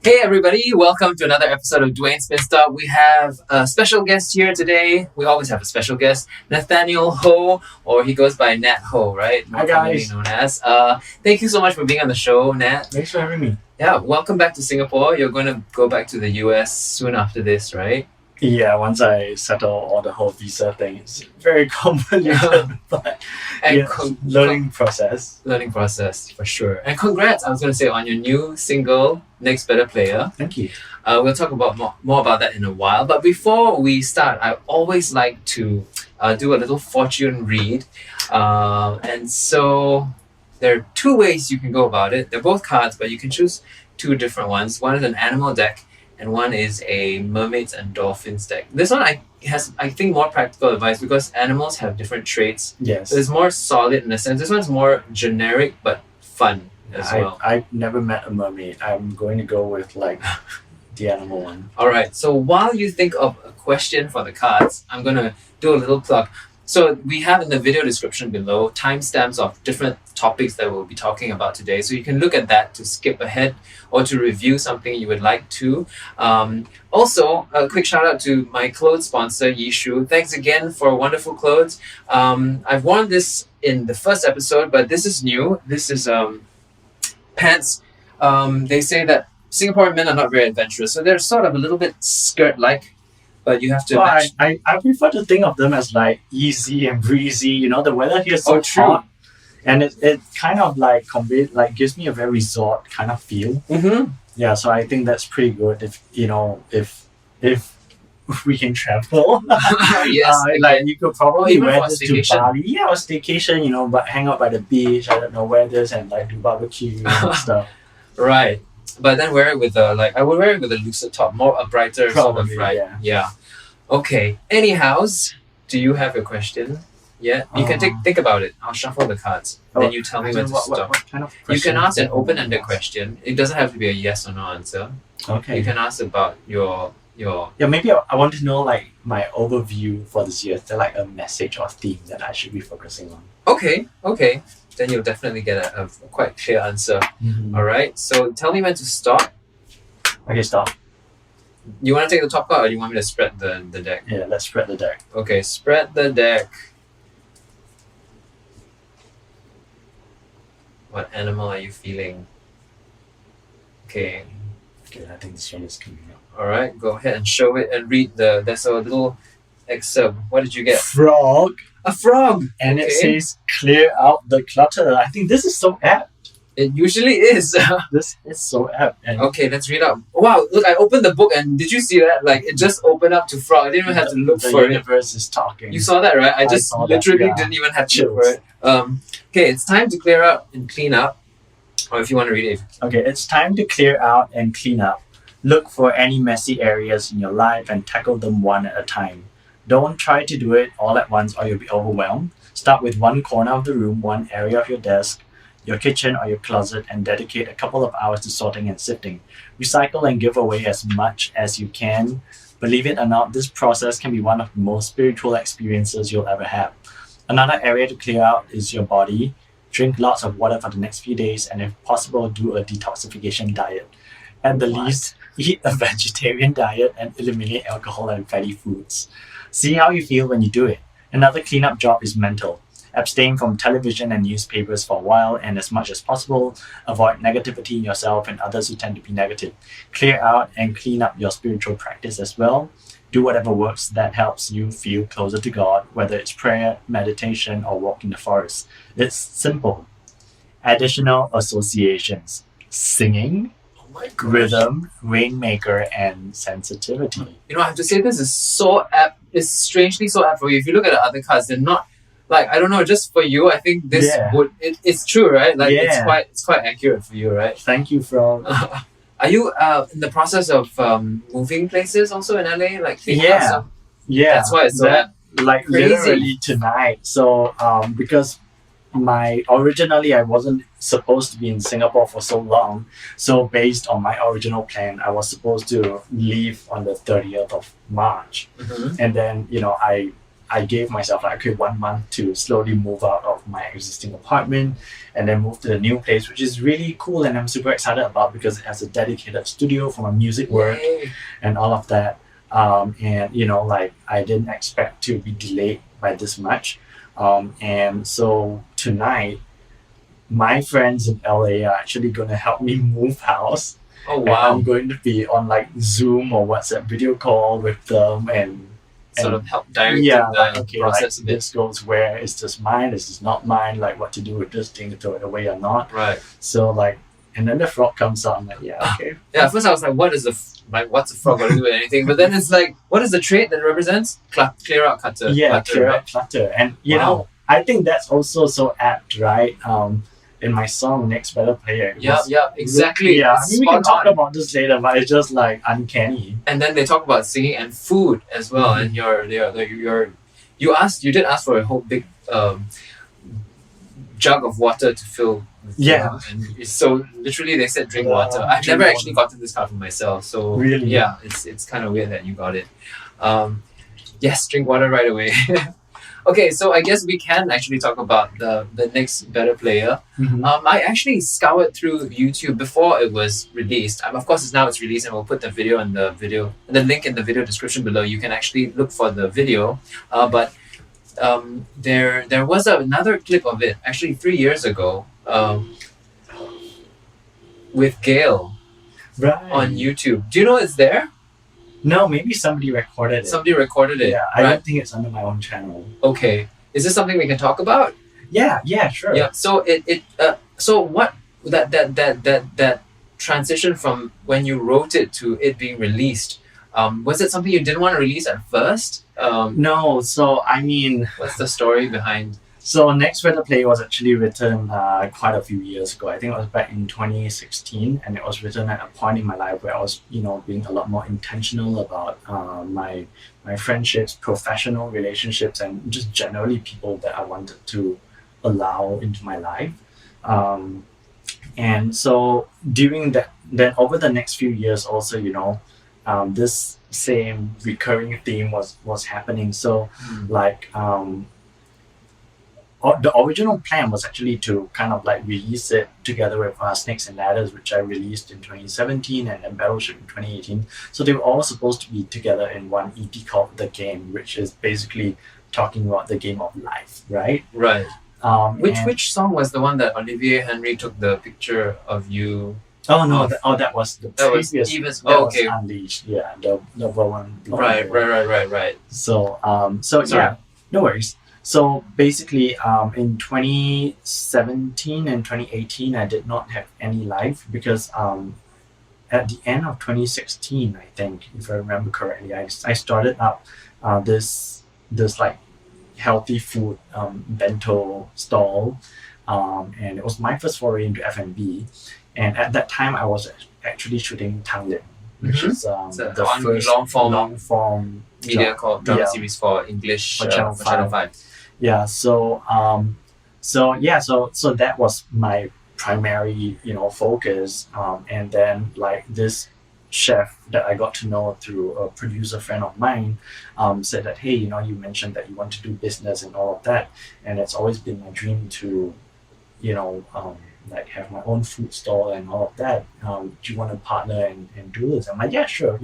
Hey everybody, welcome to another episode of Dwayne Spin Stop. We have a special guest here today. We always have a special guest, Nathaniel Ho, or he goes by Nat Ho, right? Hi guys. Known as. Thank you so much for being on the show, Nat. Thanks for having me. Yeah, welcome back to Singapore. You're going to go back to the US soon after this, right? Yeah, once I settle all the whole visa thing, it's very complicated, but And learning process. Learning process, for sure. And congrats, I was going to say, on your new single, Next Better Playa. Thank you. We'll talk about more about that in a while. But before we start, I always like to do a little fortune read. And so there are two ways you can go about it. They're both cards, but you can choose two different ones. One is an animal deck, and one is a mermaids and dolphins deck. This one has, I think, more practical advice because animals have different traits. Yes. So it's more solid in a sense. This one's more generic but fun as well. I've never met a mermaid. I'm going to go with the animal one. All right. So while you think of a question for the cards, I'm going to do a little plug. So we have in the video description below timestamps of different topics that we'll be talking about today. So you can look at that to skip ahead or to review something you would like to. Also, a quick shout out to my clothes sponsor, Yishu. Thanks again for wonderful clothes. I've worn this in the first episode, but this is new. This is pants. They say that Singaporean men are not very adventurous, so they're sort of a little bit skirt-like, but you have to match. I prefer to think of them as easy and breezy. You know, the weather here is so hot, and it kind of gives me a very resort kind of feel. Mm-hmm. Yeah, so I think that's pretty good if we can travel. Yes, you could probably even wear for this to staycation. Bali. Yeah, or staycation, but hang out by the beach. I don't know, wear this and do barbecue and stuff. Right. But then wear it with I would wear it with a looser top, more a brighter Probably, sort of, right? yeah. Okay. Anyhows, do you have your question yet? You can think about it. I'll shuffle the cards. Then you tell me when to stop. What kind of You can ask an question? open-ended question. It doesn't have to be a yes or no answer. Okay. You can ask about your Yeah, maybe I want to know my overview for this year. Is there a message or theme that I should be focusing on? Okay. Then you'll definitely get a quite clear answer. Mm-hmm. All right. So tell me when to stop. Okay, stop. You want to take the top card, or do you want me to spread the deck? Yeah, let's spread the deck. Okay, spread the deck. What animal are you feeling? Okay. Okay, I think this one is coming up. All right. Go ahead and show it and read there's a little excerpt. What did you get? Frog. A frog. And Okay. it says, clear out the clutter. I think this is so apt. It usually is. This is so apt. And Okay, let's read out. Wow, look, I opened the book and did you see that? It just opened up to frog. I didn't even have to look the for it. universe is talking. You saw that, right? I just saw that, literally yeah. didn't even have to look Chills. for it. Okay, it's time to clear out and clean up. Or if you want to read it. Okay, it's time to clear out and clean up. Look for any messy areas in your life and tackle them one at a time. Don't try to do it all at once or you'll be overwhelmed. Start with one corner of the room, one area of your desk, your kitchen or your closet, and dedicate a couple of hours to sorting and sifting. Recycle and give away as much as you can. Believe it or not, this process can be one of the most spiritual experiences you'll ever have. Another area to clear out is your body. Drink lots of water for the next few days, and if possible, do a detoxification diet. At the least, eat a vegetarian diet and eliminate alcohol and fatty foods. See how you feel when you do it. Another cleanup job is mental. Abstain from television and newspapers for a while, and as much as possible, avoid negativity in yourself and others who tend to be negative. Clear out and clean up your spiritual practice as well. Do whatever works that helps you feel closer to God, whether it's prayer, meditation, or walk in the forest. It's simple. Additional associations: singing, Oh my gosh. rhythm, rainmaker, and sensitivity. You know, I have to say this is so apt. It's strangely so apt for you. If you look at the other cards, they're not I don't know, just for you, I think this it's true, right? It's quite accurate for you, right? Thank you, Frog. Are you in the process of moving places also in LA? Yeah. That's why it's so apt. Crazy. Literally tonight. So because originally I wasn't supposed to be in Singapore for so long. So based on my original plan, I was supposed to leave on the 30th of March. Mm-hmm. And then, I I gave myself like, okay, 1 month to slowly move out of my existing apartment and then move to the new place, which is really cool and I'm super excited about because it has a dedicated studio for my music work and all of that. And like I didn't expect to be delayed by this much. And so tonight, my friends in LA are actually going to help me move house. Oh And wow! I'm going to be on like Zoom or WhatsApp video call with them and Sort of help direct like, the okay, process like a bit. this goes where, is this mine, is this not mine, like what to do with this thing, throw it away or not. Right. So like, and then the frog comes out, I'm like, yeah, okay. Yeah. At first I was like, what is what's a frog got to do with anything? But then it's like, what is the trait that it represents? Clear out clutter. Yeah, clutter, clear right? out clutter. And you Wow. know, I think that's also so apt, right? In my song Next Better Playa. Yeah, exactly. Yeah, I It's mean, we can spot talk on. about this later, but it's just like uncanny. And then they talk about singing and food as well. And you did ask for a whole big jug of water to fill. With Yeah. and so literally they said drink Yeah, water. I've drink never actually water. gotten this card for myself. So Really? yeah, it's kind of weird that you got it. Yes, drink water right away. Okay, so I guess we can actually talk about the Next Better Playa. Mhm. I actually scoured through YouTube before it was released. Of course, it's released, and we'll put the link in the video description below. You can actually look for the video. But there was another clip of it actually 3 years ago with Gail Right. on YouTube. Do you know it's there? No, maybe somebody recorded it. Somebody recorded it. Yeah, I right? don't think it's under my own channel. Okay. Is this something we can talk about? Yeah, sure. Yeah. So so what that transition from when you wrote it to it being released, was it something you didn't want to release at first? No, so I mean, What's the story behind? so Next Better Play was actually written quite a few years ago. I think it was back in 2016, and it was written at a point in my life where I was, being a lot more intentional about my friendships, professional relationships, and just generally people that I wanted to allow into my life. And so during that, then over the next few years, also, this same recurring theme was happening. So like the original plan was actually to kind of like release it together with Snakes and Ladders, which I released in 2017, and then Battleship in 2018. So they were all supposed to be together in one EP called The Game, which is basically talking about the game of life, right? Right. And- Which song was the one that Olivier Henry took the picture of you? Oh no! Oh. That was the That was previous. Eva's- that oh, was okay. Unleashed. Yeah, the one. Right. So Sorry. yeah, no worries. So basically, in 2017 and 2018, I did not have any life because at the end of 2016, I think, if I remember correctly, I started up this like healthy food bento stall, and it was my first foray into F&B. And at that time, I was actually shooting Tanglin, which Mhm. is So the on first long form Mediacorp drama yeah. series for English For Channel for Channel 5. Yeah, so that was my primary, focus. And then like this chef that I got to know through a producer friend of mine said that, hey, you mentioned that you want to do business and all of that, and it's always been my dream to, like have my own food stall and all of that. Do you want to partner and do this? I'm like, yeah, sure.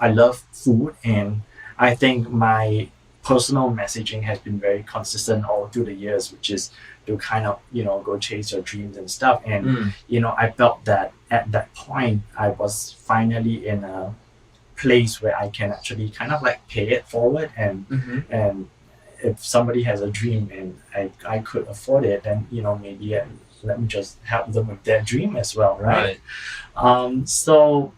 I love food, and I think my personal messaging has been very consistent all through the years, which is to kind of, go chase your dreams and stuff. And, I felt that at that point, I was finally in a place where I can actually kind of like pay it forward and if somebody has a dream and I could afford it, then, maybe let me just help them with their dream as well, right? So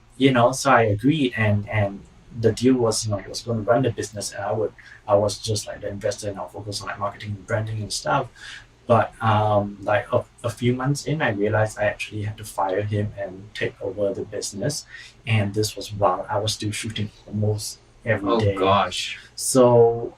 I agreed, and the deal was, he was going to run the business, and I was just like the investor, and I'll focus on like marketing and branding and stuff. But like a few months in, I realized I actually had to fire him and take over the business, and this was while I was still shooting almost every day. Oh gosh. So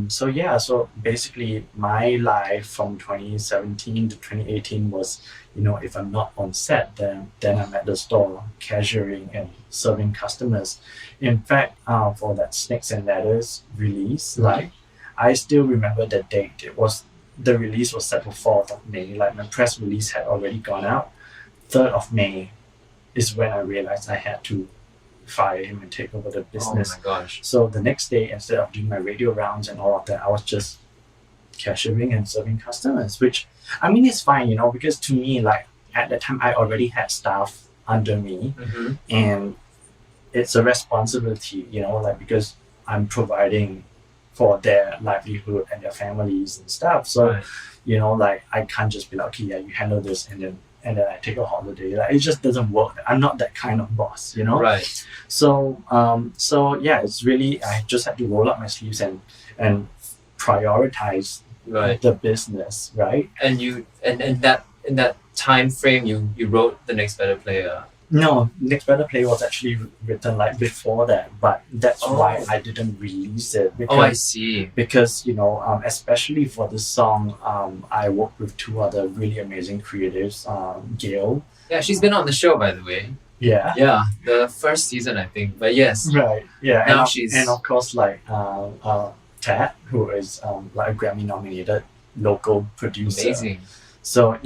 so basically my life from 2017 to 2018 was, if I'm not on set, then I'm at the store cashiering and serving customers. In fact, for that Snakes and Ladders release, like I still remember the date. The release was set for 4th of May. Like my press release had already gone out. 3rd of May is when I realized I had to fire him and take over the business. Oh my gosh. So the next day, instead of doing my radio rounds and all of that, I was just cashiering and serving customers, which I mean it's fine, because to me, like at that time I already had staff under me, and it's a responsibility, like because I'm providing for their livelihood and their families and stuff. So, Right. Like I can't just be like, okay, yeah, you handle this and then I take a holiday. Like it just doesn't work. I'm not that kind of boss, Right. So yeah, it's really I just had to roll up my sleeves and prioritize Right. the business, right? And you and in that time frame you wrote the Next Better Playa. No, Next Better Playa was actually written like before that, but that's Oh. why I didn't release it because Oh, I see. especially for this song, I worked with two other really amazing creatives, Gail. Yeah, she's been on the show, by the way. Yeah. Yeah, the first season, I think. But yes. Right. Yeah. Now and of course like Tat, who is like a Grammy nominated local producer. Amazing. So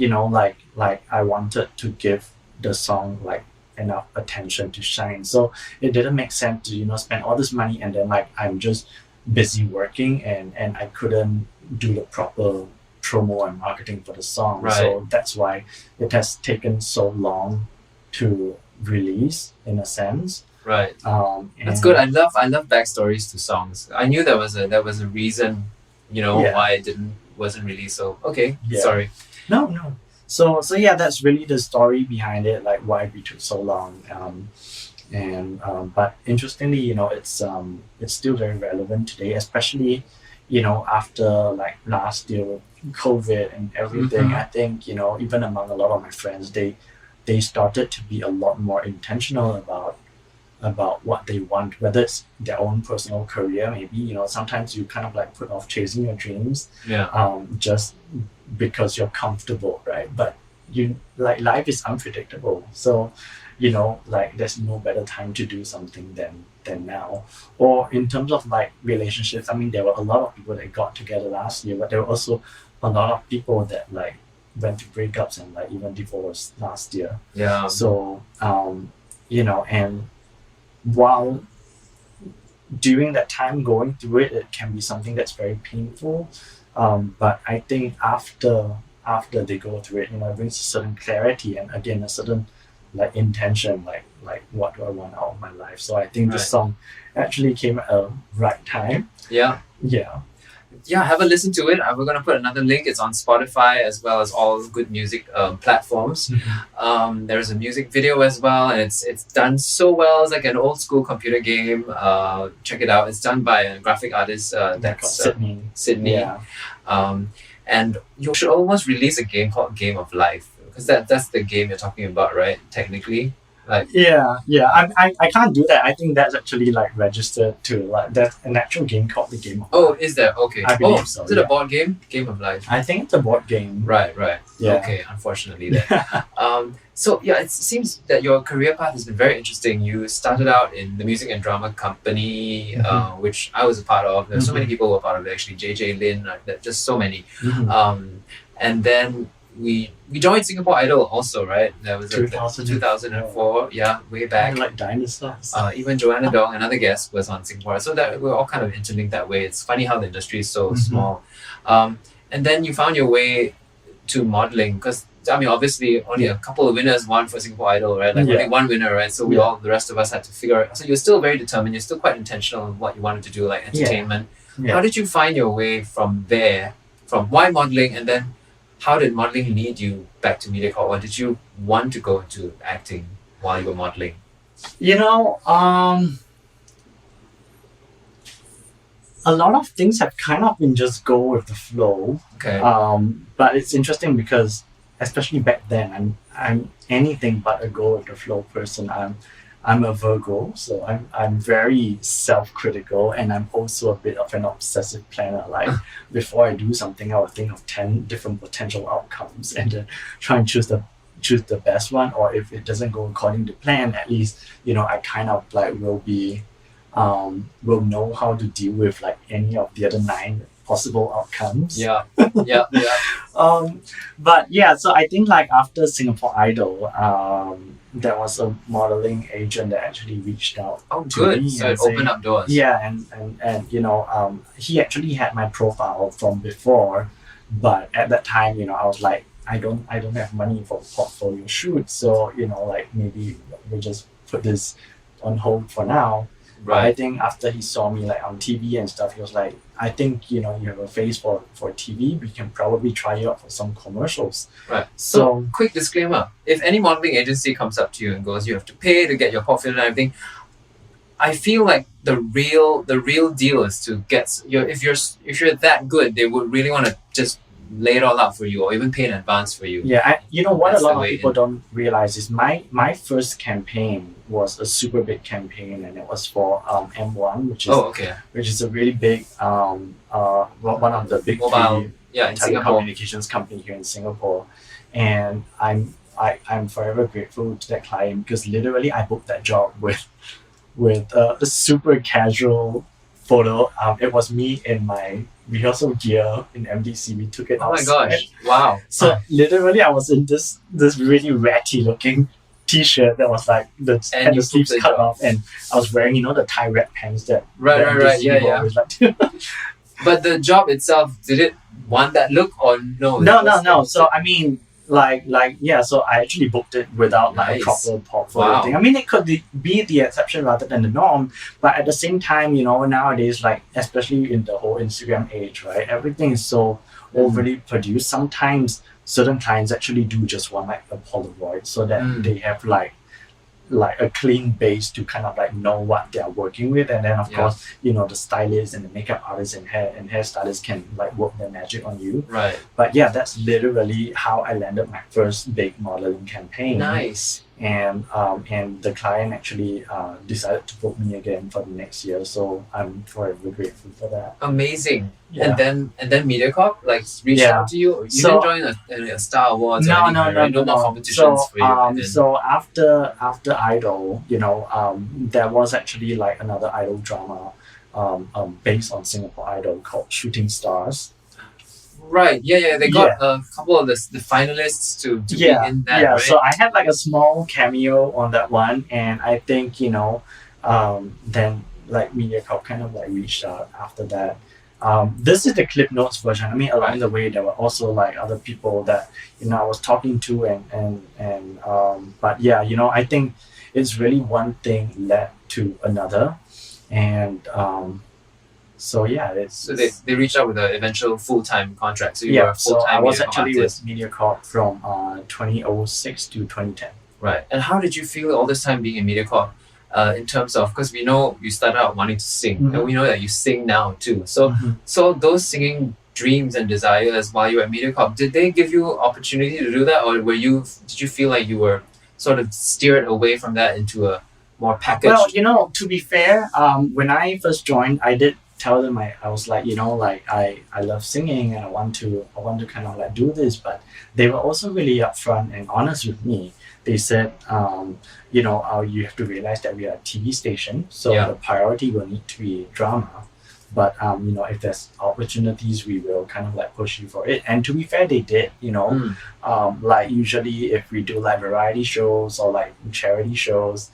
like I wanted to give the song like enough attention to shine. So it didn't make sense to spend all this money and then like I'm just busy working and I couldn't do the proper promo and marketing for the song. Right. So that's why it has taken so long to release in a sense. Right. And That's good. I love backstories to songs. I knew there was a reason, Yeah. why it wasn't released. So okay, Yeah. sorry. No. So yeah, that's really the story behind it, like why we took so long. But interestingly, it's still very relevant today, especially, after like last year with COVID and everything. Mhm. I think, even among a lot of my friends, they started to be a lot more intentional about what they want, whether it's their own personal career, maybe, sometimes you kind of like put off chasing your dreams Yeah. just because you're comfortable, right? But life is unpredictable, so like there's no better time to do something than now. Or in terms of like relationships, I mean there were a lot of people that got together last year, but there were also a lot of people that like went through breakups and like even divorced last year. Yeah. So and while during that time going through it can be something that's very painful. But I think after they go through it, it brings a certain clarity and again a certain like intention, like what do I want out of my life. So I think this Right. song actually came at a right time. Yeah. Yeah. Have a listen to it. We're gonna put another link. It's on Spotify as well as all good music platforms. There's a music video as well, and it's done so well. It's like an old school computer game. Check it out. It's done by a graphic artist. That's Sydney. Yeah. And you should almost release a game called Game of Life, because that's the game you're talking about, right? Technically, like Yeah. I can't do that. I think that's actually like registered to like there's an actual game called the Game of oh, Life. is there? Okay. I believe so, Is it yeah. a board game? Game of Life. I think it's a board game. Right. Yeah. Okay. Unfortunately, then. So yeah, it seems that your career path has been very interesting. You started out in the music and drama company, which I was a part of. There's so many people who were part of it. Actually, JJ Lin, just so many. And then we joined Singapore Idol also, right? That was 2004. Yeah, way back. Like dinosaurs. Even Joanna Dong, another guest, was on Singapore. So that we're all kind of interlinked that way. It's funny how the industry is so small. And then you found your way to modeling, because I mean, obviously, only a couple of winners won for Singapore Idol, right? Like only one winner, right? So the rest of us had to figure out. So you're still very determined. You're still quite intentional in what you wanted to do, like entertainment. Yeah. How did you find your way from there? From why modeling, and then how did modeling lead you back to Mediacorp? Or did you want to go into acting while you were modeling? A lot of things have kind of been just go with the flow. Okay. But it's interesting because especially back then, I'm anything but a go with the flow person. I'm a Virgo, so I'm very self-critical, and I'm also a bit of an obsessive planner. Like before I do something, I will think of 10 different potential outcomes and then try and choose the best one. Or if it doesn't go according to plan, at least I kind of like will know how to deal with like any of the other 9 possible outcomes. Yeah. Yeah. But yeah, so I think like after Singapore Idol, there was a modeling agent that actually reached out Oh, to good. me So and it opened say, up doors. yeah, and he actually had my profile from before, but at that time, I was like, I don't have money for portfolio shoot, so like maybe we just put this on hold for now. But I Right. think after he saw me like on TV and stuff, he was like, I think you have a face for TV. We can probably try you out for some commercials. Right. So Quick disclaimer: if any modeling agency comes up to you and goes, "You have to pay to get your portfolio and everything," I feel like the real deal is to get your if you're that good, they would really want to just lay it all out for you or even pay in advance for you. yeah, what That's a the lot of way people in. don't realize is my first campaign was a super big campaign, and it was for M1, Oh, okay. which is a really big one of the big Mobile, three yeah, in Singapore. telecommunications company here in Singapore, and I'm forever grateful to that client because literally I booked that job with a super casual photo. It was me in my rehearsal gear in MDC. We took it Oh my outside. gosh! Wow. So literally, I was in this really ratty looking T-shirt that was like And had you the sleeves booked the cut job. off, and I was wearing the tie wrap pants that Right, that right, right. MDC Yeah, people yeah. always like. But the job itself, did it want that look or no? No. So I mean, so I actually booked it without like a Nice. proper portfolio Wow. thing. I mean, it could be the exception rather than the norm, but at the same time, nowadays, like especially in the whole Instagram age, right? Everything is so overly produced. Sometimes certain clients actually do just want like a Polaroid so that they have like a clean base to kind of like know what they are working with, and then of Yeah. course the stylist and the makeup artist and hairstylist can like work their magic on you. Right. But yeah, that's literally how I landed my first big modeling campaign. Nice. And the client actually decided to book me again for the next year, so I'm forever grateful for that. Amazing. Yeah. And then Mediacorp like reached Yeah. out to you. You So- didn't join a Star Awards or No, anything, right? No more competitions So, for you. And then, so after Idol, there was actually like another Idol drama, based on Singapore Idol called Shooting Stars. right. Yeah. They got a couple of the finalists to be in that. Right? So I had like a small cameo on that one, and I think then like Mediacorp kind of like reached out after that. This is the clip notes version. I mean, along the way there were also like other people that I was talking to, and but yeah, I think it's really one thing led to another, and so yeah, it's So they reached out with an eventual full-time contract. So you were a so full-time I was Mediacorp actually artist. with Mediacorp from 2006 to 2010. Right. And how did you feel all this time being in Mediacorp? In terms of, because we know you started out wanting to sing, and we know that you sing now too. So so those singing dreams and desires while you were at Mediacorp, did they give you opportunity to do that, or did you feel like you were sort of steered away from that into a more packaged? Well, to be fair, when I first joined, I did tell them I was like, like I love singing and I want to kind of like do this, but they were also really upfront and honest with me. They said, you have to realize that we are a TV station, so the priority will need to be drama. But if there's opportunities, we will kind of like push you for it. And to be fair, they did. Like usually if we do like variety shows or like charity shows,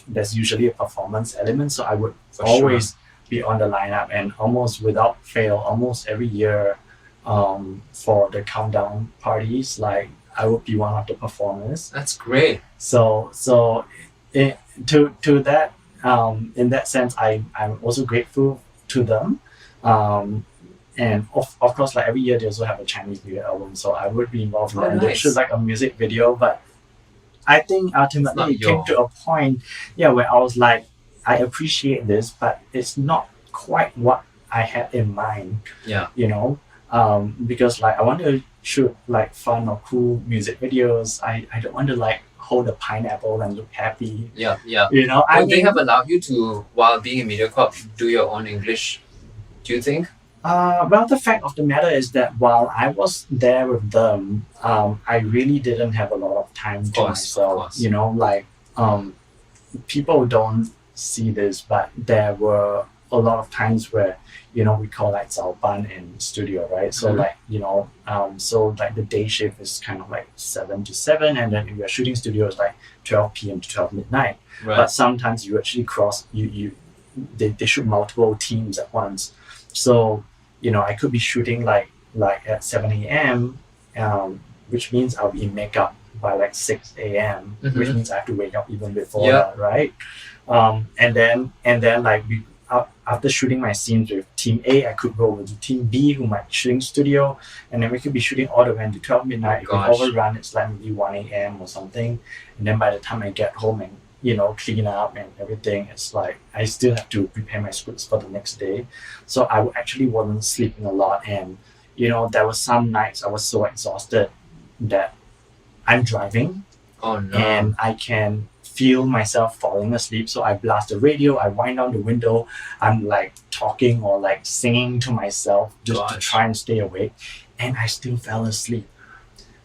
there's usually a performance element. So I would always be on the lineup, and almost without fail, almost every year, for the countdown parties, like I would be one of the performers. That's great. So to that, in that sense, I'm also grateful to them. And of course, like every year they also have a Chinese New Year album, so I would be involved in that. And they shoot like a music video, but I think ultimately it came to a point, where I was like, I appreciate this, but it's not quite what I had in mind. Yeah. Because like I want to shoot like fun or cool music videos. I don't want to like hold a pineapple and look happy. Yeah. Would they have allowed you to, while being in Mediacorp, do your own English, do you think? Well, the fact of the matter is that while I was there with them, I really didn't have a lot of time to myself. Like people don't see this, but there were a lot of times where we call like 早班 in studio, right? So like so like the day shift is kind of like 7 to 7, and then if you're shooting studio it's like 12 p.m. to 12 midnight. Right. But sometimes you actually they shoot multiple teams at once. So I could be shooting like at 7 a.m. Which means I'll be in makeup by like 6 a.m. Which means I have to wake up even before that, right? And then like after shooting my scenes with team A, I could go over to team B who might be shooting studio, and then we could be shooting all the way until 12 midnight. If we overrun, it's like maybe 1 a.m. or something. And then by the time I get home and clean up and everything, it's like I still have to prepare my scripts for the next day. So I actually wasn't sleeping a lot, and there were some nights I was so exhausted that I'm driving and I can feel myself falling asleep. So I blast the radio, I wind down the window, I'm like talking or like singing to myself just to try and stay awake, and I still fell asleep.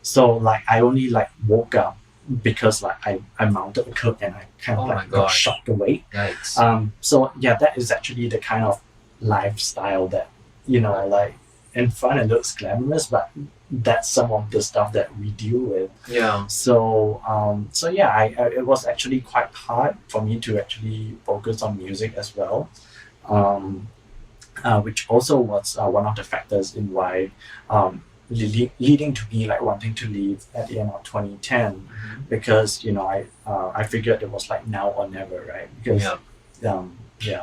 So like I only like woke up because like I mounted the curb and I kind of got shocked awake. So yeah, that is actually the kind of lifestyle that like in front it looks glamorous, but that's some of the stuff that we deal with. So yeah, it was actually quite hard for me to actually focus on music as well, which also was one of the factors in why leading to me like wanting to leave at the end of 2010, because I figured it was like now or never, right? Because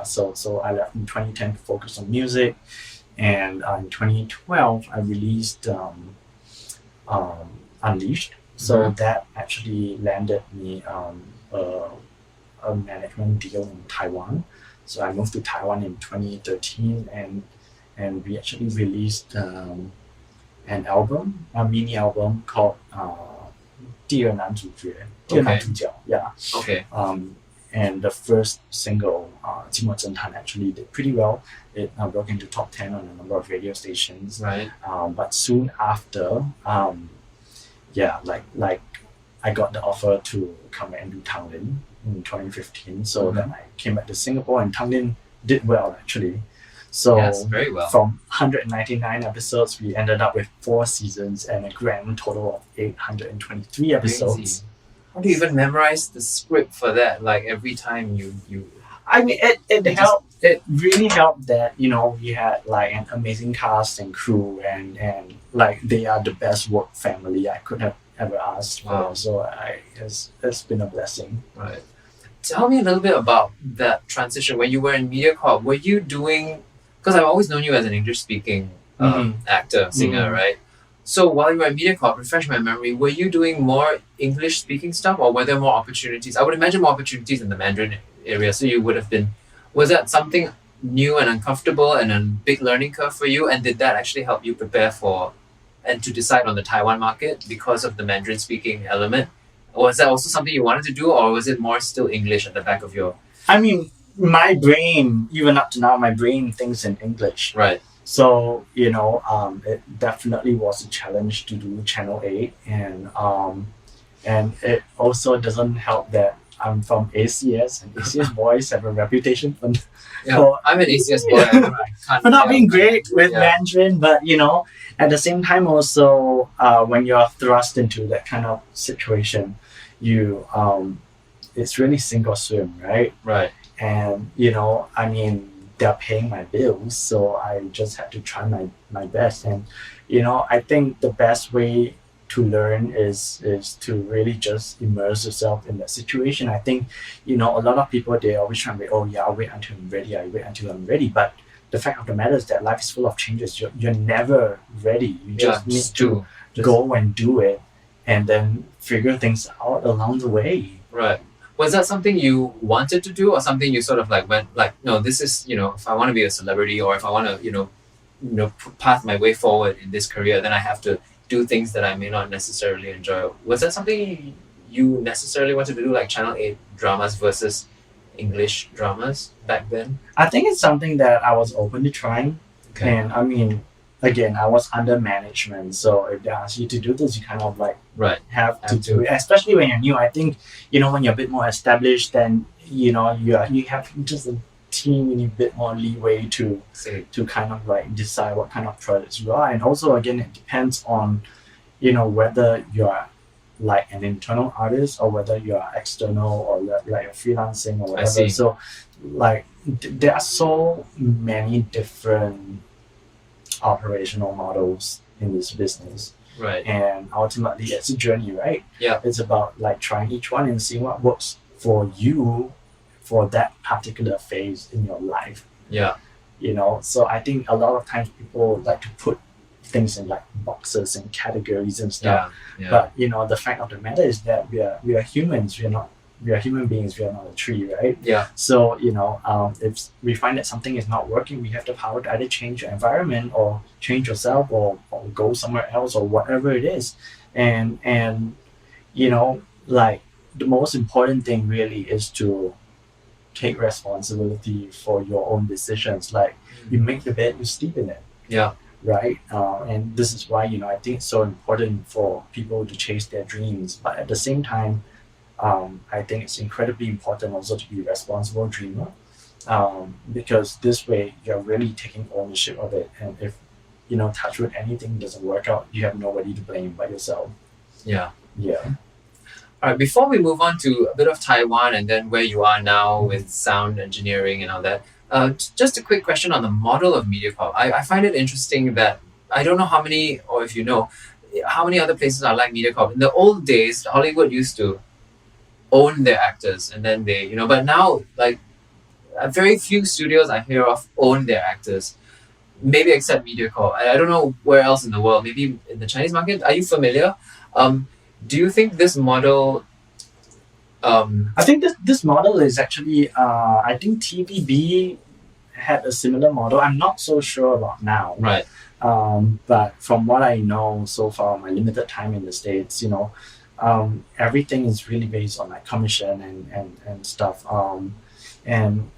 so I left in 2010 to focus on music. And in 2012, I released Unleashed. So that actually landed me a management deal in Taiwan. So I moved to Taiwan in 2013, and we actually released an album, a mini album called 第二男主角, 第二男主角, yeah. And the first single, 寂寞侦探, actually did pretty well. It broke into top 10 on a number of radio stations. Right. But soon after, like I got the offer to come and do Tanglin in 2015. So then I came back to Singapore, and Tanglin did well actually. So very well. From 199 episodes, we ended up with 4 seasons and a grand total of 823 episodes. Crazy. How do you even memorize the script for that? Like every time you I mean, it helped. It really helped that we had like an amazing cast and crew, and like they are the best work family I could have ever asked for. So it's been a blessing. Right. Tell me a little bit about that transition when you were in Mediacorp. Were you doing? Because I've always known you as an English-speaking actor, singer, right? So while you were at Mediacorp, refresh my memory, were you doing more English-speaking stuff, or were there more opportunities? I would imagine more opportunities in the Mandarin area, so you would have been... Was that something new and uncomfortable and a big learning curve for you? And did that actually help you prepare for and to decide on the Taiwan market because of the Mandarin-speaking element? Or was that also something you wanted to do, or was it more still English at the back of your... I mean, my brain, even up to now, my brain thinks in English. Right. So, it definitely was a challenge to do Channel 8. And it also doesn't help that I'm from ACS, and ACS boys have a reputation for... I'm an ACS boy. For not being great with Mandarin, but, at the same time also, when you're thrust into that kind of situation, it's really sink or swim, right? Right. And, I mean, they're paying my bills, so I just had to try my best. And I think the best way to learn is to really just immerse yourself in that situation. I think a lot of people, they always try to say, I'll wait until I'm ready. But the fact of the matter is that life is full of changes. You're never ready. You just need to go and do it, and then figure things out along the way. Right. Was that something you wanted to do, or something you sort of like went like, no, this is, if I want to be a celebrity, or if I want to, path my way forward in this career, then I have to do things that I may not necessarily enjoy. Was that something you necessarily wanted to do, like Channel 8 dramas versus English dramas back then? I think it's something that I was open to trying. Okay. And I mean, again, I was under management, so if they ask you to do this, you kind of like have to do it. Especially when you're new. I think when you're a bit more established, then you have just teeny bit more leeway to kind of like decide what kind of projects you are. And also again, it depends on, whether you're like an internal artist or whether you're external or like you're freelancing or whatever. So like there are so many different operational models in this business. Right. And ultimately it's a journey, right? Yeah. It's about like trying each one and seeing what works for you for that particular phase in your life. Yeah. So I think a lot of times people like to put things in like boxes and categories and stuff. Yeah. But the fact of the matter is that we are humans. We are human beings. We are not a tree, right? Yeah. So if we find that something is not working, we have the power to either change your environment or change yourself or go somewhere else or whatever it is. And like the most important thing really is to take responsibility for your own decisions. Like you make the bed, you sleep in it. Yeah. Right. And this is why I think it's so important for people to chase their dreams. But at the same time, I think it's incredibly important also to be a responsible dreamer, because this way you're really taking ownership of it. And if touch wood, anything doesn't work out, you have nobody to blame but yourself. Yeah. Yeah. All right, before we move on to a bit of Taiwan and then where you are now with sound engineering and all that, just a quick question on the model of Mediacorp. I find it interesting that I don't know how many, or if you know, how many other places are like Mediacorp. In the old days, Hollywood used to own their actors, and then they, but now, like, very few studios I hear of own their actors. Maybe except Mediacorp. I don't know where else in the world. Maybe in the Chinese market. Are you familiar? Do you think this model? I think this model is actually. I think TVB had a similar model. I'm not so sure about now. Right. But from what I know so far, my limited time in the States, everything is really based on like commission and stuff. And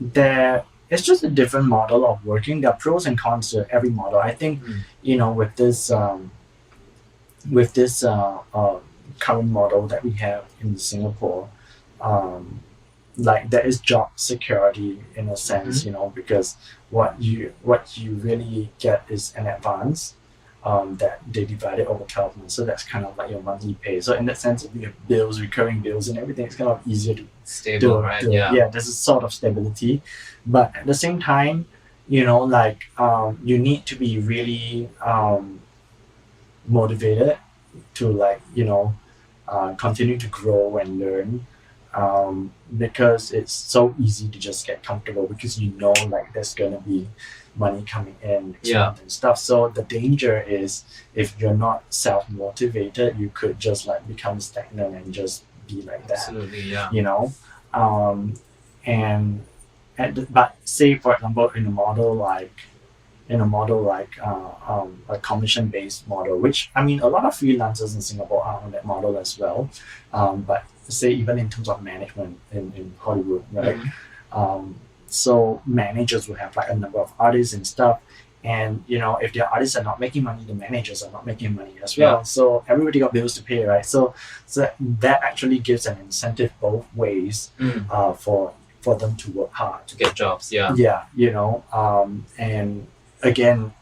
there it's just a different model of working. There are pros and cons to every model. I think with this current model that we have in Singapore, like there is job security in a sense, because what you really get is an advance that they divide it over 12 months. So that's kind of like your monthly pay. So in that sense, if you have bills, recurring bills and everything, it's kind of easier to stable, right? Yeah, there's a sort of stability. But at the same time, you need to be really motivated to continue to grow and learn, because it's so easy to just get comfortable because there's gonna be money coming in next month and stuff. So the danger is if you're not self-motivated, you could just become stagnant and just be like that. Absolutely, yeah. But say for example in a model like a commission-based model, which a lot of freelancers in Singapore are on that model as well. But say even in terms of management in Hollywood, right? Mm-hmm. So managers will have a number of artists and stuff, and if their artists are not making money, the managers are not making money as well. Yeah. So everybody got bills to pay, right? So that actually gives an incentive both ways for them to work hard to get jobs. Yeah. Yeah. And again,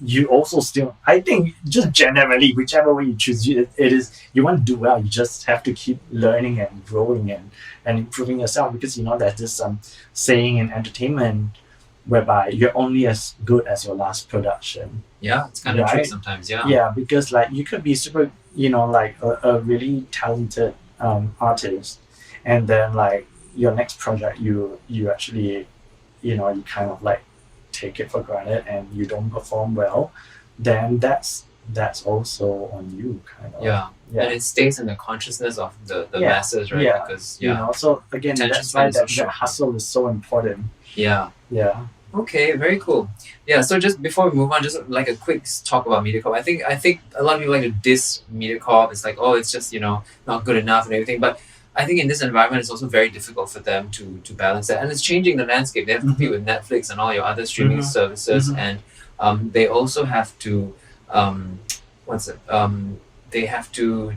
you also still, I think, just generally, whichever way you choose, it is you want to do well. You just have to keep learning and growing and improving yourself, because there's this saying in entertainment whereby you're only as good as your last production. Yeah, it's kind of true sometimes. Yeah. Yeah, because you could be super, a really talented artist, and then your next project, you actually, you kind of take it for granted and you don't perform well, then that's also on you, kind of. Yeah. And it stays in the consciousness of the masses, right? Yeah. Because so again, that's why that hustle is so important. Yeah. Yeah. Okay, very cool. Yeah, so just before we move on, just a quick talk about Mediacorp. I think a lot of people like to diss Mediacorp. It's it's just not good enough and everything. But I think in this environment, it's also very difficult for them to balance that, and it's changing the landscape. They have to compete with Netflix and all your other streaming services, and they also have to they have to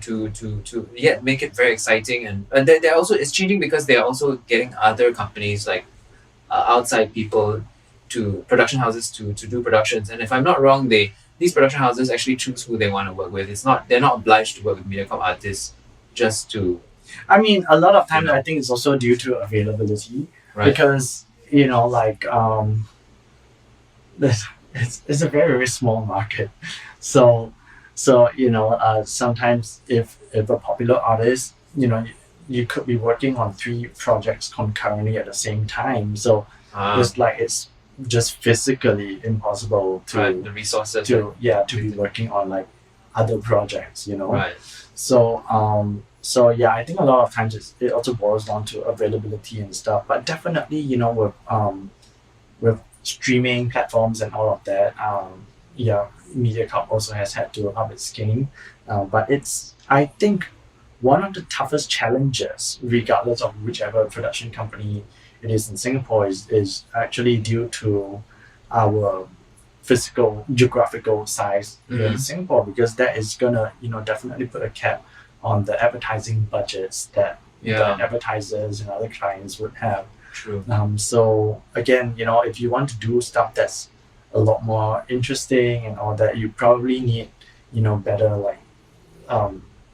make it very exciting, and they're also, it's changing because they're also getting other companies like outside people to production houses to do productions. And if I'm not wrong, these production houses actually choose who they want to work with. They're not obliged to work with Mediacorp artists just to, I mean, a lot of times You know. I think it's also due to availability right. because like it's a very very small market, so sometimes if a popular artist, you could be working on 3 projects concurrently at the same time, so it's just physically impossible to right, the resources. be working on like other projects, Right. So yeah, I think a lot of times it also boils down to availability and stuff. But definitely, with streaming platforms and all of that, Mediacorp also has had to up its game. But it's, I think, one of the toughest challenges, regardless of whichever production company it is in Singapore, is actually due to our physical geographical size here in Singapore, because that is gonna definitely put a cap on the advertising budgets that advertisers and other clients would have. True. So again, if you want to do stuff that's a lot more interesting and all that, you probably need better like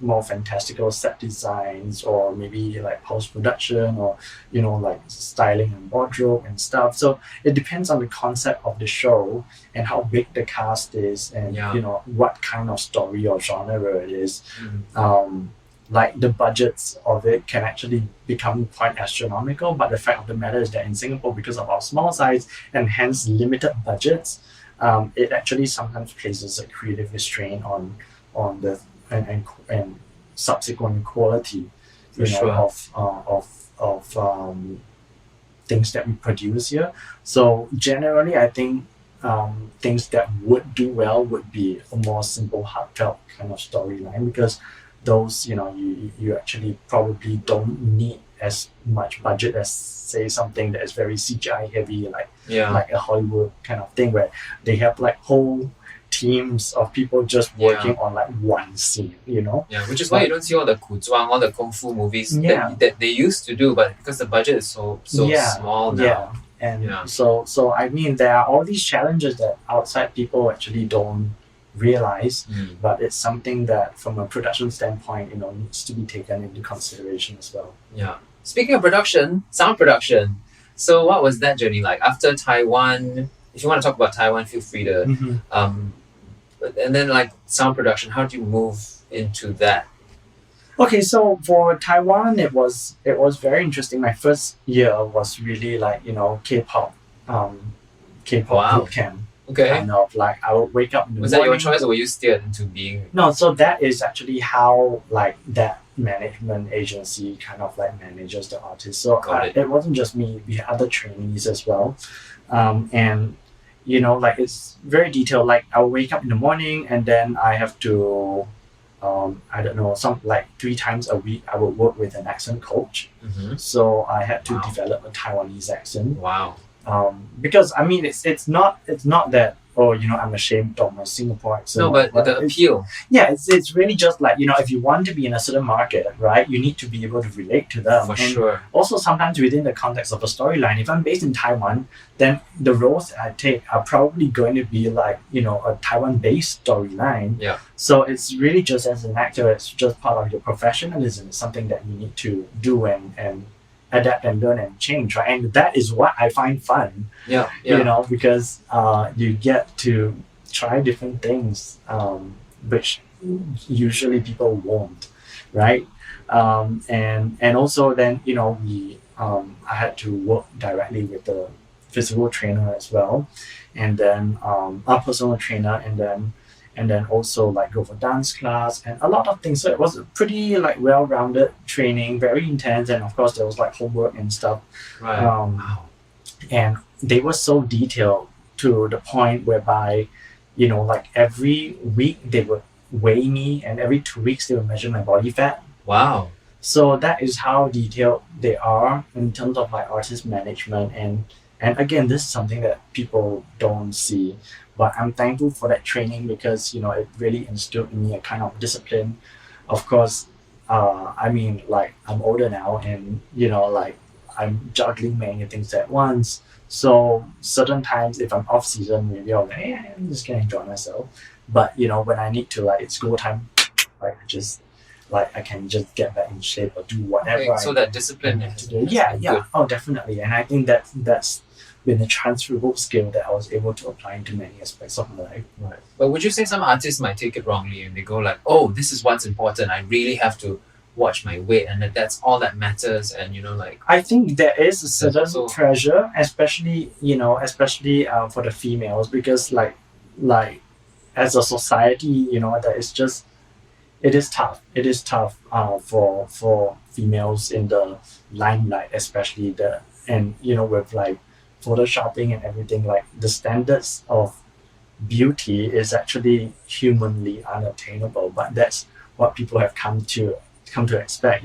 more fantastical set designs, or maybe like post-production, or like styling and wardrobe and stuff. So it depends on the concept of the show and how big the cast is, and what kind of story or genre it is. Like the budgets of it can actually become quite astronomical, but the fact of the matter is that in Singapore, because of our small size and hence limited budgets, it actually sometimes places a creative restraint on the and subsequent quality, of things that we produce here. So generally, I think things that would do well would be a more simple, heartfelt kind of storyline, because those you actually probably don't need as much budget as, say, something that is very CGI heavy, like a Hollywood kind of thing, where they have like whole teams of people just working on like one scene, which is why you don't see all the kuzhuang, all the kung fu movies that they used to do, but because the budget is so small now. So I mean, there are all these challenges that outside people actually don't realize, but it's something that from a production standpoint needs to be taken into consideration as well. Speaking of production, sound production, so what was that journey like after Taiwan? If you want to talk about Taiwan, feel free to and then like sound production, how do you move into that? Okay, so for Taiwan, it was very interesting. My first year was really like K-pop boot camp. Okay. Kind of like I would wake up in the Was morning. that your choice, or were you steered into being? No, so that is actually how like that management agency kind of like manages the artist. So it wasn't just me; we had other trainees as well, and like it's very detailed. Like I would wake up in the morning, and then I have to, I don't know, some like 3 times a week I would work with an accent coach. So I had to develop a Taiwanese accent. Wow. Because I mean, it's not that I'm ashamed of my Singapore accent. No, but the appeal. Yeah, it's really just like if you want to be in a certain market, right, you need to be able to relate to them. For sure. Also, sometimes within the context of a storyline, if I'm based in Taiwan, then the roles that I take are probably going to be like a Taiwan-based storyline. Yeah. So it's really just, as an actor, it's just part of your professionalism. It's something that you need to do and adapt and learn and change, right? And that is what I find fun. Because you get to try different things, which usually people won't, right? And also then I had to work directly with the physical trainer as well, and then a personal trainer, and then also like go for dance class and a lot of things. So it was a pretty like well-rounded training, very intense, and of course there was like homework and stuff. Right. Wow. And they were so detailed to the point whereby, like every week they would weigh me, and every 2 weeks they would measure my body fat. Wow. So that is how detailed they are in terms of like artist management, and again, this is something that people don't see. But I'm thankful for that training because it really instilled in me a kind of discipline. Of course, I mean, like I'm older now, and like I'm juggling many things at once. So certain times, if I'm off season, maybe I'll I'm just gonna enjoy myself. But when I need to, like it's go time, like I can just get back in shape or do whatever. Okay, so that discipline need to do. Yeah. good. Oh, definitely. And I think that's been a transferable skill that I was able to apply into many aspects of my life. Right. But would you say some artists might take it wrongly and they go like, "Oh, this is what's important. I really have to watch my weight, and that's all that matters." And like, I think there is a certain also- pressure, especially for the females, because like as a society, that is just it is tough. It is tough for females in the limelight, especially with like photoshopping and everything. Like the standards of beauty is actually humanly unattainable, but that's what people have come to expect.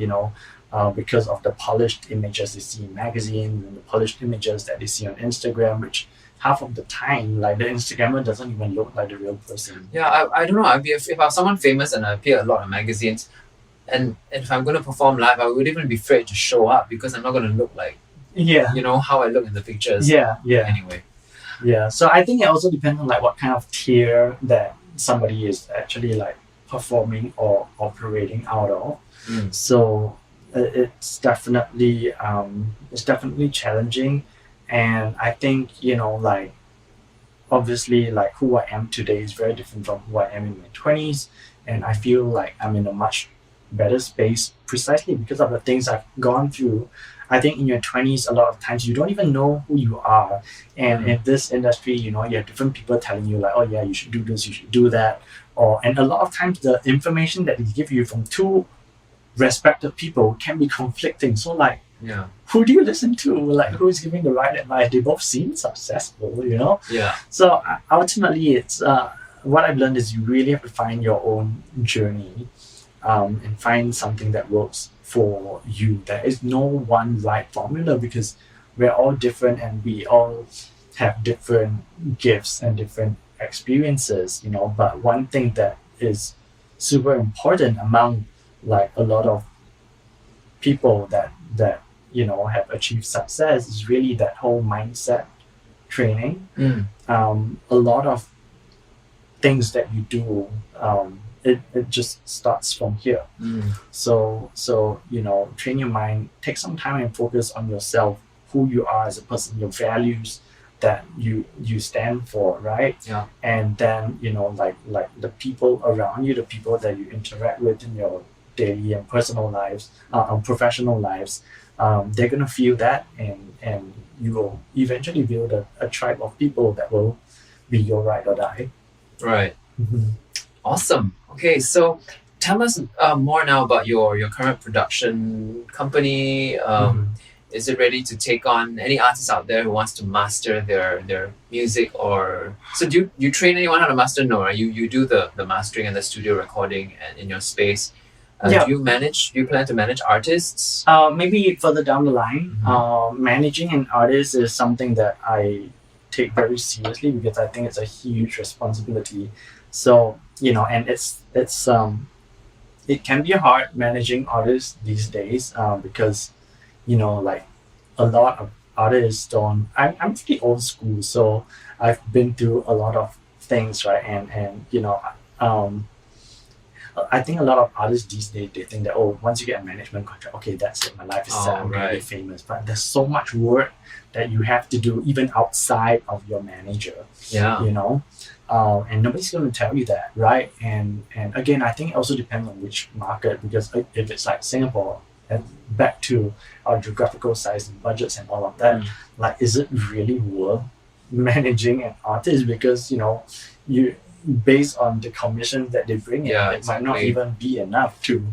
Because of the polished images they see in magazines and the polished images that they see on Instagram, which half of the time, like the Instagrammer doesn't even look like the real person. Yeah, I don't know. If I was someone famous and I appear a lot in magazines, and if I'm going to perform live, I would even be afraid to show up because I'm not going to look like how I look in the pictures. Yeah. Anyway. Yeah. So I think it also depends on like what kind of tier that somebody is actually like performing or operating out of. So it's definitely challenging, and I think like obviously like who I am today is very different from who I am in my 20s, and I feel like I'm in a much better space precisely because of the things I've gone through. I think in your 20s, a lot of times you don't even know who you are, and in this industry, you have different people telling you like, oh yeah, you should do this, you should do that, and a lot of times the information that they give you from two respected people can be conflicting. So like, who do you listen to? Like, who's giving the right advice? They both seem successful, Yeah. So ultimately, it's what I've learned is you really have to find your own journey, and find something that works for you. There is no one right formula because we're all different and we all have different gifts and different experiences. But one thing that is super important among like a lot of people that have achieved success is really that whole mindset training. A lot of things that you do, it just starts from here. So train your mind, take some time and focus on yourself, who you are as a person, your values that you stand for, right? Yeah. And then like the people around you, the people that you interact with in your daily and personal lives, professional lives, they're gonna feel that, and you will eventually build a tribe of people that will be your ride or die. Right. Awesome. Okay, so tell us more now about your current production company. Is it ready to take on any artists out there who wants to master their music? Or so do you train anyone how to master? No, right? You do the mastering and the studio recording and in your space. Do you plan to manage artists? Maybe further down the line. Managing an artist is something that I take very seriously because I think it's a huge responsibility. So and it can be hard managing artists these days, because like a lot of artists don't. I'm pretty old school, so I've been through a lot of things, right? And I think a lot of artists these days, they think that once you get a management contract, okay, that's it, my life is set, I'm gonna be famous. But there's so much work that you have to do even outside of your manager. And nobody's going to tell you that, right? And again, I think it also depends on which market, because if it's like Singapore, and back to our geographical size and budgets and all of that, like, is it really worth managing an artist? Because you based on the commissions that they bring in, it might not even be enough to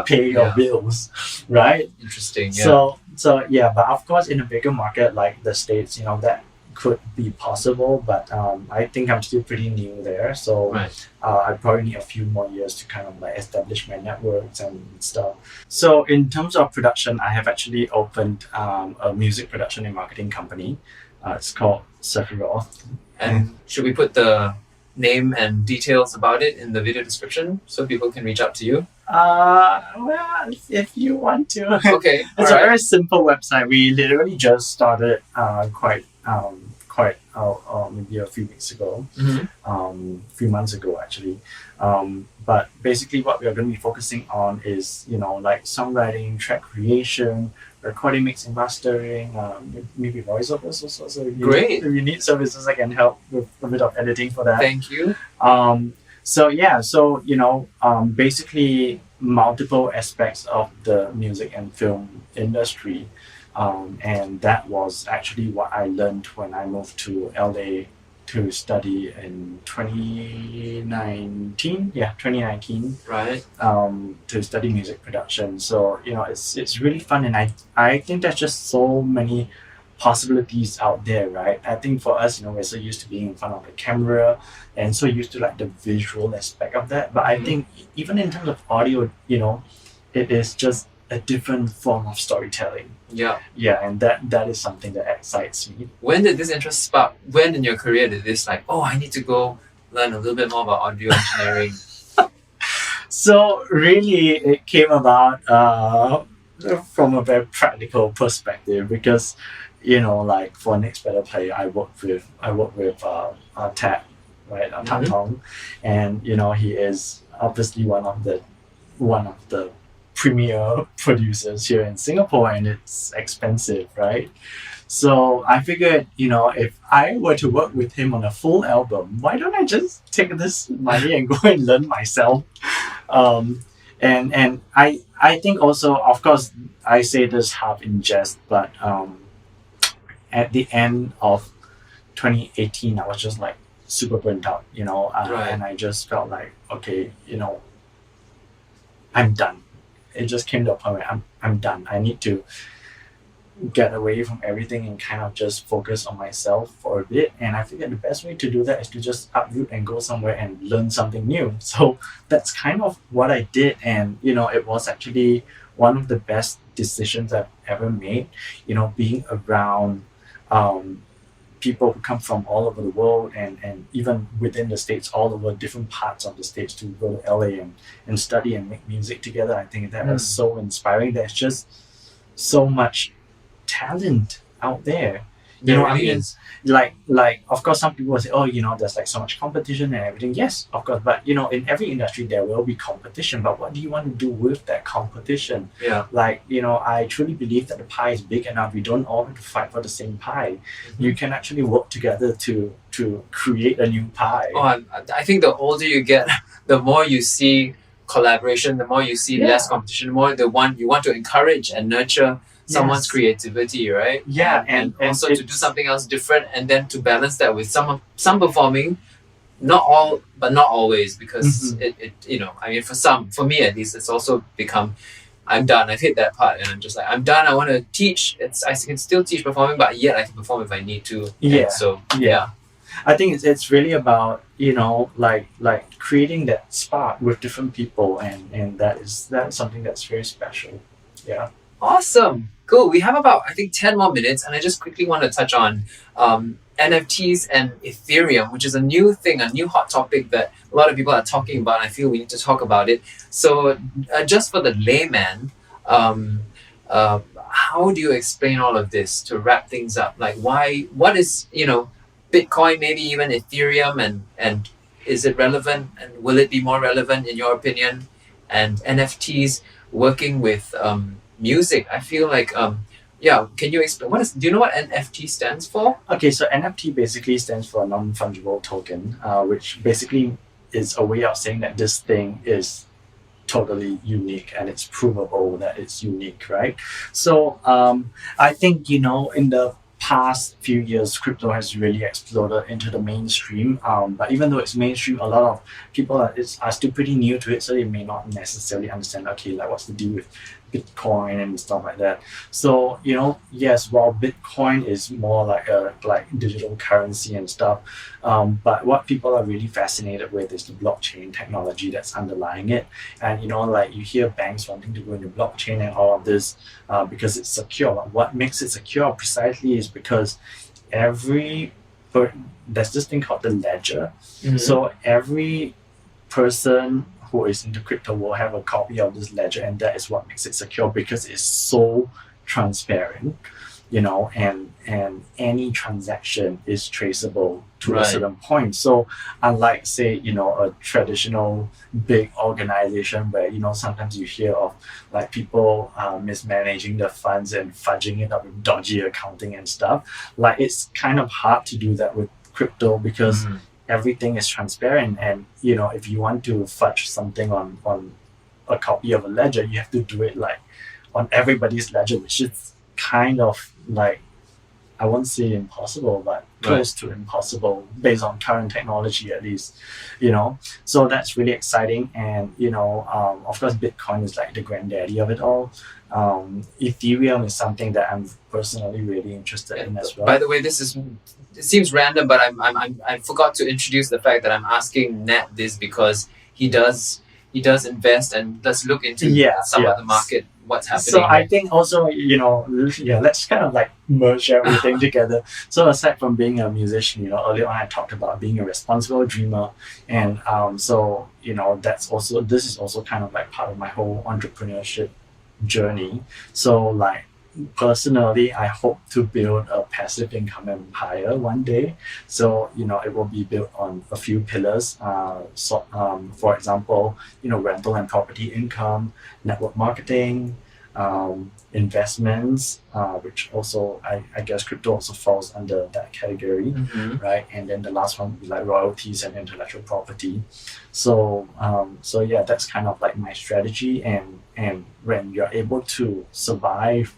pay your bills, right? Interesting. So but of course in a bigger market like the States, that could be possible, but I think I'm still pretty new there, so I probably need a few more years to kind of like establish my networks and stuff. So in terms of production, I have actually opened a music production and marketing company. It's called Sephiroth, And should we put the name and details about it in the video description so people can reach out to you? Well, if you want to. Okay. It's a very simple website. We literally just started maybe a few weeks ago, few months ago actually. But basically what we are going to be focusing on is, like songwriting, track creation, recording, mixing, mastering, maybe voiceovers also. So if you need services, I can help with a bit of editing for that. Thank you. Basically multiple aspects of the music and film industry. And that was actually what I learned when I moved to LA to study in 2019. Yeah, 2019. Right. To study music production. So, it's really fun, and I think there's just so many possibilities out there, right? I think for us, we're so used to being in front of the camera and so used to like the visual aspect of that. But I think even in terms of audio, it is just a different form of storytelling. Yeah. Yeah, and that is something that excites me. When did this interest spark? When in your career did this I need to go learn a little bit more about audio engineering? So really, it came about from a very practical perspective because, like for Next Better Playa, I work with Tat, right, Tat Tong, and he is obviously one of the premier producers here in Singapore, and it's expensive, right? So I figured, if I were to work with him on a full album, why don't I just take this money and go and learn myself? And I think also, of course, I say this half in jest, but at the end of 2018, I was just like super burnt out, and I just felt like, okay, I'm done. It just came to a point where I'm done. I need to get away from everything and kind of just focus on myself for a bit. And I figured the best way to do that is to just uproot and go somewhere and learn something new. So that's kind of what I did. And, it was actually one of the best decisions I've ever made, being around people who come from all over the world and even within the States, all over different parts of the States, to go to LA and study and make music together. I think that was so inspiring. There's just so much talent out there. Like of course some people will say, there's like so much competition and everything. Yes, of course, but in every industry there will be competition, but what do you want to do with that competition? I truly believe that the pie is big enough. We don't all have to fight for the same pie. You can actually work together to create a new pie. I think the older you get, the more you see collaboration, the more you see less competition, the more you want to encourage and nurture someone's creativity, right? Yeah, and also to do something else different, and then to balance that with some performing, not all, but not always, because for me at least, it's also become, I'm done. I've hit that part, and I'm just like, I'm done. I want to teach. I can still teach performing, but yet I can perform if I need to. Yeah. And so I think it's really about like creating that spark with different people, and that's something that's very special. Yeah. Awesome. Cool. We have about, I think, 10 more minutes, and I just quickly want to touch on NFTs and Ethereum, which is a new thing, a new hot topic that a lot of people are talking about, and I feel we need to talk about it. So just for the layman, how do you explain all of this to wrap things up? Like what is, Bitcoin, maybe even Ethereum, and is it relevant, and will it be more relevant in your opinion? And NFTs working with music, I feel like can you explain do you know what NFT stands for? Okay, so NFT basically stands for non-fungible token, which basically is a way of saying that this thing is totally unique and it's provable that it's unique, right? So I think in the past few years, crypto has really exploded into the mainstream, but even though it's mainstream, a lot of people are still pretty new to it, so they may not necessarily understand, okay, like what's the deal with Bitcoin and stuff like that. So yes, while Bitcoin is more like a digital currency and stuff, but what people are really fascinated with is the blockchain technology that's underlying it. And you hear banks wanting to go into blockchain and all of this because it's secure. What makes it secure precisely is because every there's this thing called the ledger. Mhm. So every person who is in the crypto will have a copy of this ledger, and that is what makes it secure because it's so transparent, and any transaction is traceable to a Right. certain point. So unlike say, a traditional big organization where, sometimes you hear of like people mismanaging the funds and fudging it up with dodgy accounting and stuff, like it's kind of hard to do that with crypto because Mhm. everything is transparent, and if you want to fudge something on a copy of a ledger, you have to do it like on everybody's ledger, which is kind of like, I won't say impossible, but close to impossible based on current technology at least, so that's really exciting. And of course Bitcoin is like the granddaddy of it all. Ethereum is something that I'm personally really interested in as well. By the way, it seems random, but I forgot to introduce the fact that I'm asking Nat this because he does invest and does look into some of the market, what's happening. So I think also, let's kind of like merge everything together. So aside from being a musician, earlier on I talked about being a responsible dreamer, and so this is also kind of like part of my whole entrepreneurship journey. So like personally, I hope to build a passive income empire one day. So it will be built on a few pillars. For example, rental and property income, network marketing, investments, which also I guess crypto also falls under that category, right? And then the last one would be like royalties and intellectual property. So yeah, that's kind of like my strategy. And when you're able to survive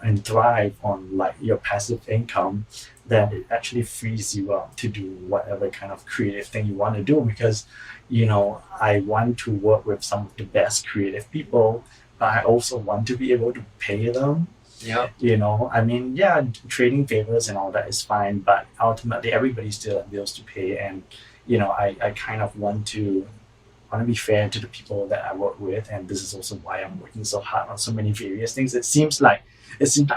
and thrive on like your passive income, then it actually frees you up to do whatever kind of creative thing you want to do, because I want to work with some of the best creative people, but I also want to be able to pay them. Yeah. I mean, trading favors and all that is fine, but ultimately everybody still has bills to pay. And I kind of want to be fair to the people that I work with, and this is also why I'm working so hard on so many various things. It seems like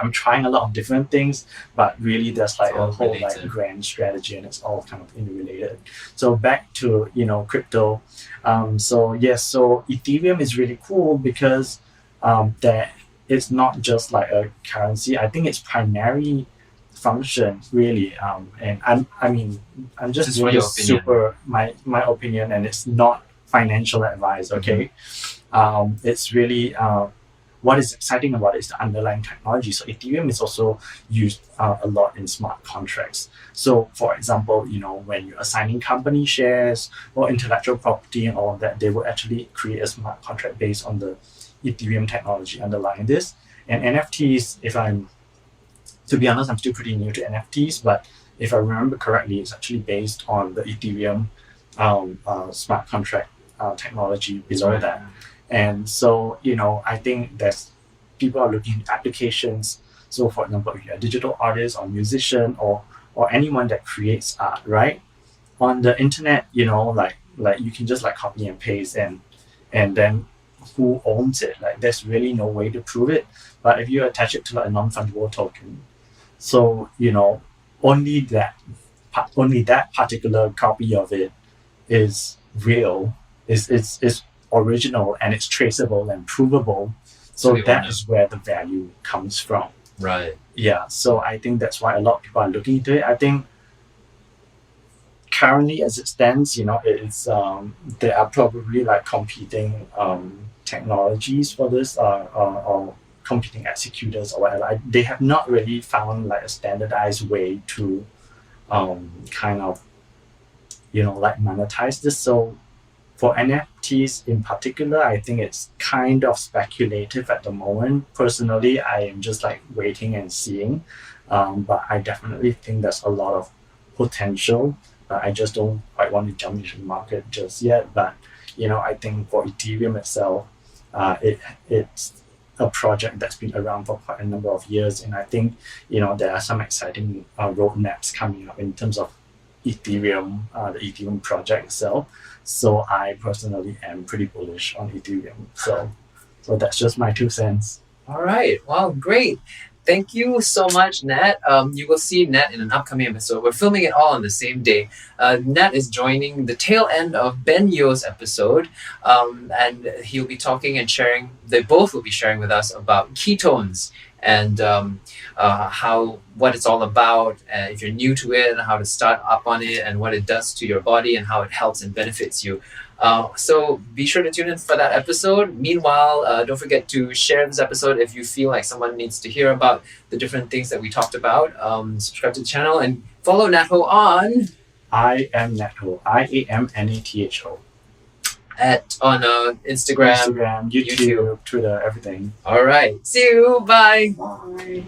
I'm trying a lot of different things, but really there's like a whole like grand strategy, and it's all kind of interrelated. So back to crypto. So Ethereum is really cool because that it's not just like a currency. I think its primary function really, and I'm just doing this super my opinion, and it's not financial advice, okay? It's really what is exciting about it is the underlying technology. So Ethereum is also used a lot in smart contracts. So for example, when you're assigning company shares or intellectual property and all of that, they will actually create a smart contract based on the Ethereum technology underlying this. And NFTs, to be honest, I'm still pretty new to NFTs, but if I remember correctly, it's actually based on the Ethereum smart contract technology below that. And so, I think there's people are looking at applications. So for example, if you're a digital artist or musician or anyone that creates art, right? On the internet, like you can just like copy and paste, and then who owns it? Like there's really no way to prove it. But if you attach it to like a non-fungible token, so only that particular copy of it is real, is original, and it's traceable and provable. So that is where the value comes from. Right. Yeah. So I think that's why a lot of people are looking into it. I think currently as it stands, it's there are probably like competing technologies for this, or competing executors or whatever. They have not really found like a standardized way to kind of like monetize this. So for NFTs in particular, I think it's kind of speculative at the moment. Personally, I am just like waiting and seeing, but I definitely think there's a lot of potential. I just don't quite want to jump into the market just yet. But I think for Ethereum itself, it's a project that's been around for quite a number of years, and I think there are some exciting roadmaps coming up in terms of Ethereum, the Ethereum project itself. So I personally am pretty bullish on Ethereum. So that's just my 2 cents. All right. Wow, great. Thank you so much, Nat. You will see Nat in an upcoming episode. We're filming it all on the same day. Nat is joining the tail end of Ben Yo's episode, and he'll be talking and sharing. They both will be sharing with us about ketones and what it's all about. If you're new to it, how to start up on it, and what it does to your body, and how it helps and benefits you. So be sure to tune in for that episode. Meanwhile, don't forget to share this episode if you feel like someone needs to hear about the different things that we talked about. Subscribe to the channel and follow Nat Ho on I am Nat Ho. IAMNATHO. on Instagram, YouTube, Twitter, everything. All right. See you. Bye. Bye.